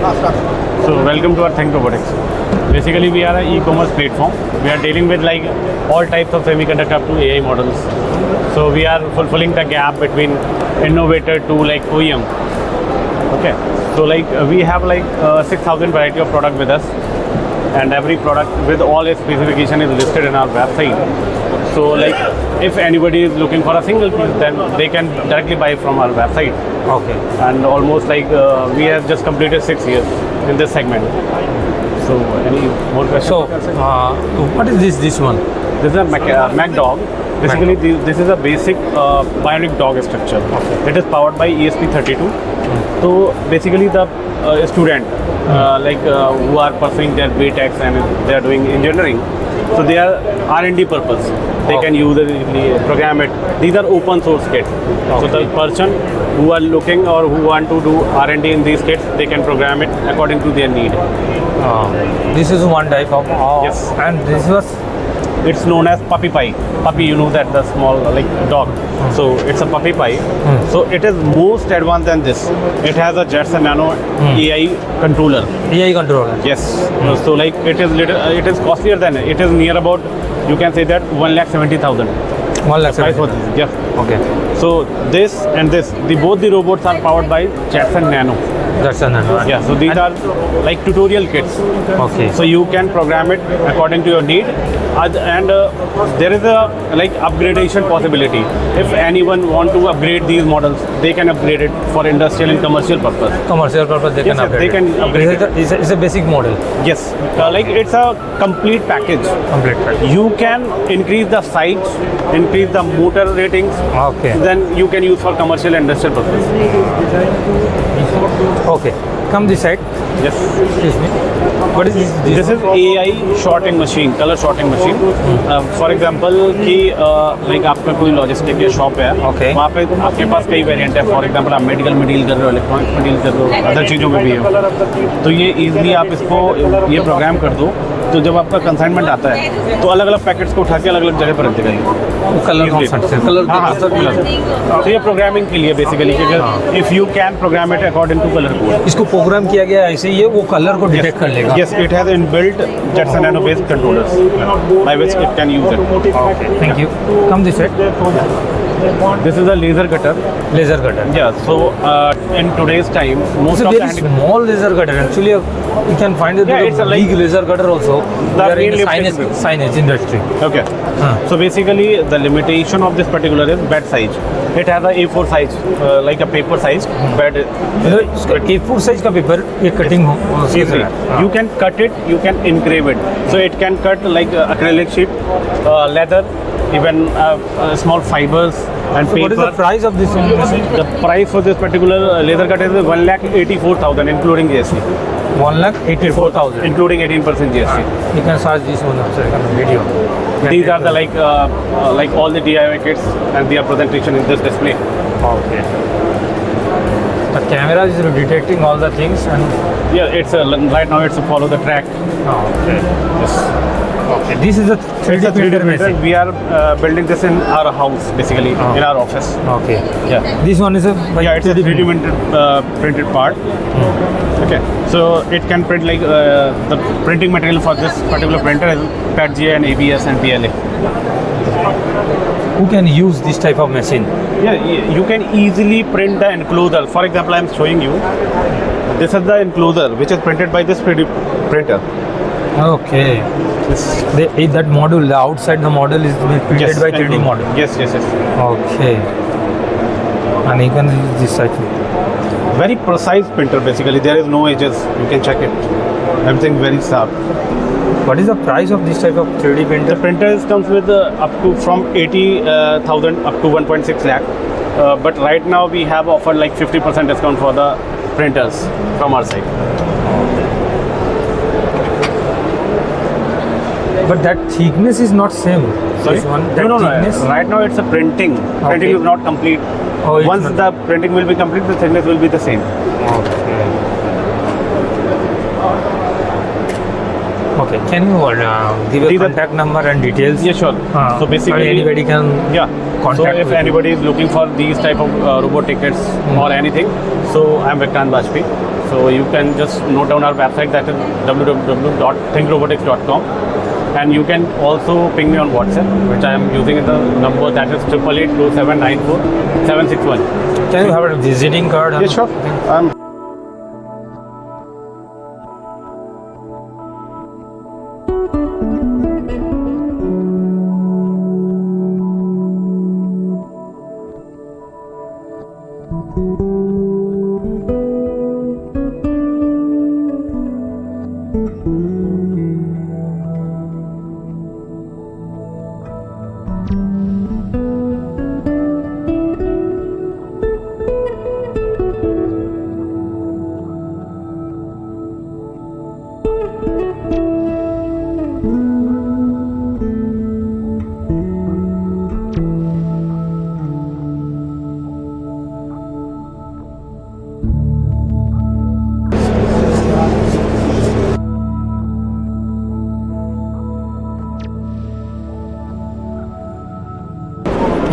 So welcome to our Think Robotics. Basically, we are an e-commerce platform. We are dealing with like all types of semiconductor up to AI models. So we are fulfilling the gap between innovator to like OEM. Okay. So like we have like 6,000 variety of product with us, and every product with all its specification is listed in our website. So like if anybody is looking for a single piece, then they can directly buy from our website. Okay. And almost like we have just completed 6 years in this segment. So any more questions? So, what is this one? This is a Mac dog. Basically, this is a basic bionic dog structure. Okay. It is powered by ESP32. So basically, the student who are pursuing their BTech and they are doing engineering, so they are R&D purpose. They can use it, program it. These are open source kits. So the person who are looking or who want to do R&D in these kits, they can program it according to their need. This is one type of. Yes. And this was. It's known as puppy pie. Puppy, you know that the small like dog. So it's a puppy pie. So it is most advanced than this. It has a Jetson Nano AI controller. AI controller. Yes. So like it is costlier than it is near about, you can say that 1,70,000. 1 lakh. Price for this. Yeah. Okay. So this and this, both the robots are powered by Jetson Nano. That's an one. Yeah. So these are like tutorial kits. Okay. So you can program it according to your need, and there is a like upgradation possibility. If anyone want to upgrade these models, they can upgrade it for industrial and commercial purpose. Commercial purpose they Yes, can upgrade. they can upgrade It's a basic model. Yes, like it's a complete package. Complete package. You can increase the size, increase the motor ratings. Okay. Then you can use for commercial and industrial purpose. Okay. Come this side. Yes. Excuse me. What is this? This is AI sorting machine, color sorting machine. For example कि like आपका कोई logistic या shop है, Okay. वहाँ पे आपके पास कई variant है. फॉर एग्जांपल आप मेडिकल में डील कर रहे हो, इलेक्ट्रॉनिक्स में डील कर रहे हो, अदर चीज़ों में भी है. तो ये इजीली आप इसको ये प्रोग्राम कर दो. तो जब आपका कंसाइनमेंट आता है तो अलग अलग पैकेट्स को उठा के अलग अलग जगह पर रख देगा. कलर कौन सा है? कलर हाँ सब कलर. तो ये प्रोग्रामिंग के लिए बेसिकली क्योंकि if you can program it according to colour code. इसको प्रोग्राम किया गया ऐसे ये वो कलर को डिटेक्ट कर लेगा. Yes, it has inbuilt Jetson Nano based controllers by which it can use it. Okay. Thank you. Come this side. This is a laser cutter. Laser cutter. Yeah, so in today's time, most So of very the small laser cutter. Actually, you can find it. Yeah, it's a big laser cutter also. The They are in mainly the signage industry. Okay. Huh. So basically, the limitation of this particular is bed size. It has a A4 size, like a paper size bed. इसका A4 size का paper ये cutting हो. Easily. You can cut it, you can engrave it. So it can cut like acrylic sheet, leather, even small fibers and So what is paper. the price of this one? The price for this particular laser cutter is 1,84,000 including GST. 1,84,000. Including 18% GST. You can search this one also on video. These are the like all the DIY kits and their presentation in this display. Okay. The camera is detecting all the things and. Yeah, it's right now it's a follow the track. Okay. Yes. Okay. This is a 3D It's a 3D printer printer. machine. We are building this in our house basically, in our office. Okay. Yeah. This one is a. Yeah, it's a 3D printed part. Okay, so it can print like the printing material for this particular printer is PETGA and ABS and PLA. Who can use this type of machine? Yeah, you can easily print the enclosure. For example, I am showing you. This is the enclosure which is printed by this 3D printer. Okay. That module, the outside the model is printed by 3D model. Yes, yes, yes. Okay. And you can use this side. Very precise printer basically. There is no edges. You can check it. Everything very sharp. What is the price of this type of 3D The printer? printer comes with up to from 80,000 up to 1.6 lakh. But right now we have offered like 50% discount for the printers from our side. But that thickness is not same. Sorry? This one, that No. thickness. Right now it's a printing. Printing is not complete. Oh, it's Once not- the printing will be complete, the thickness will be the same. Okay. Okay. Can you give a These are- contact number and details? Yeah, sure. So basically, anybody can. Yeah. Contact so if with you. anybody is looking for these type of robot tickets or anything, so I'm Vikrant Bajpayee. So you can just note down our website, that is www.thinkrobotics.com, and you can also ping me on WhatsApp, which I am using the number, that is 882794 Can you have a visiting card? Yeah, sure.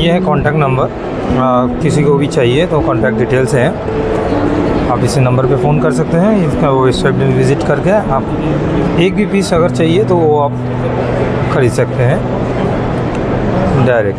ये है contact number, किसी को भी चाहिए तो contact details हैं, आप इसी नंबर पे फ़ोन कर सकते हैं। इसका वेबसाइट में विज़िट करके आप एक भी पीस अगर चाहिए तो वो आप ख़रीद सकते हैं डायरेक्ट।